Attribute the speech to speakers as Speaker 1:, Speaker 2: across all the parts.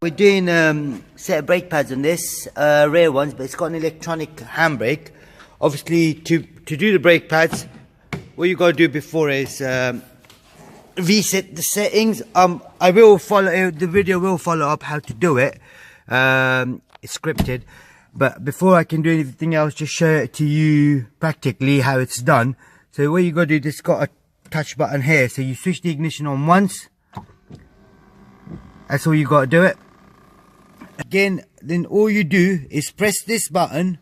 Speaker 1: We're doing set of brake pads on this, rear ones, but it's got an electronic handbrake. Obviously, to do the brake pads, what you got to do before is reset the settings. I will follow, the video will follow up how to do it. It's scripted, but before I can do anything else, just show it to you practically how it's done. So what you got to do, just got a touch button here. So you switch the ignition on once. That's all you got to do it. Again, then all you do is press this button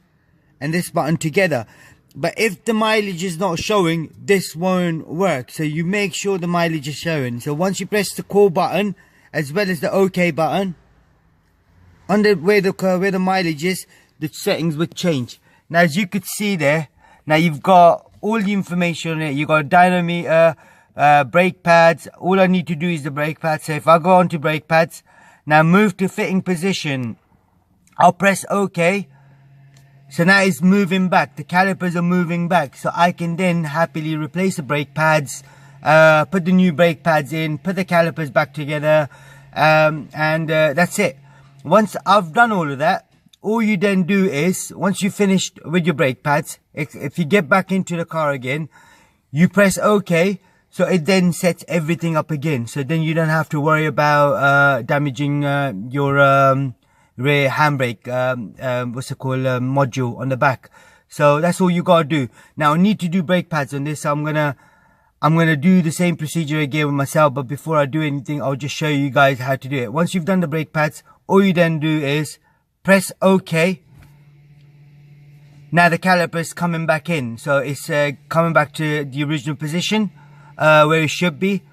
Speaker 1: and this button together. But if the mileage is not showing, this won't work. So you make sure the mileage is showing. So once you press the call button as well as the OK button, under where the mileage is, the settings would change. Now as you could see there, now you've got all the information on it. You got a dynamometer, brake pads. All I need to do is the brake pads. So if I go on to brake pads, now move to fitting position, I'll press OK. So now it's moving back, the calipers are moving back, so I can then happily replace the brake pads, put the new brake pads in, put the calipers back together, and that's it. Once I've done all of that, all you then do is, once you've finished with your brake pads, if you get back into the car again, you press OK. So it then sets everything up again. So then you don't have to worry about damaging your rear handbrake, what's it called, module on the back. So that's all you gotta do. Now I need to do brake pads on this. So I'm gonna do the same procedure again with myself. But before I do anything, I'll just show you guys how to do it. Once you've done the brake pads, all you then do is press OK. Now the caliper is coming back in. So it's coming back to the original position. Where it should be.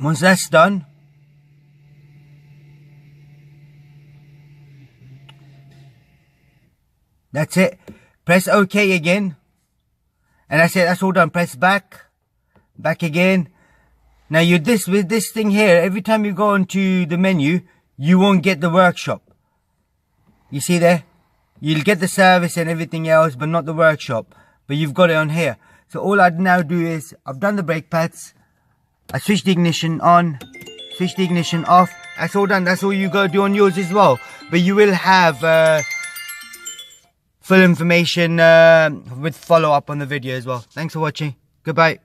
Speaker 1: Once that's done, that's it. Press OK again, and that's it. That's all done. Press back again. Now with this thing here, every time you go into the menu, you won't get the workshop. You see there? You'll get the service and everything else, but not the workshop. But you've got it on here. So all I'd now do is, I've done the brake pads, I switch the ignition on, switch the ignition off. That's all done. That's all you gotta do on yours as well. But you will have full information with follow up on the video as well. Thanks for watching. Goodbye.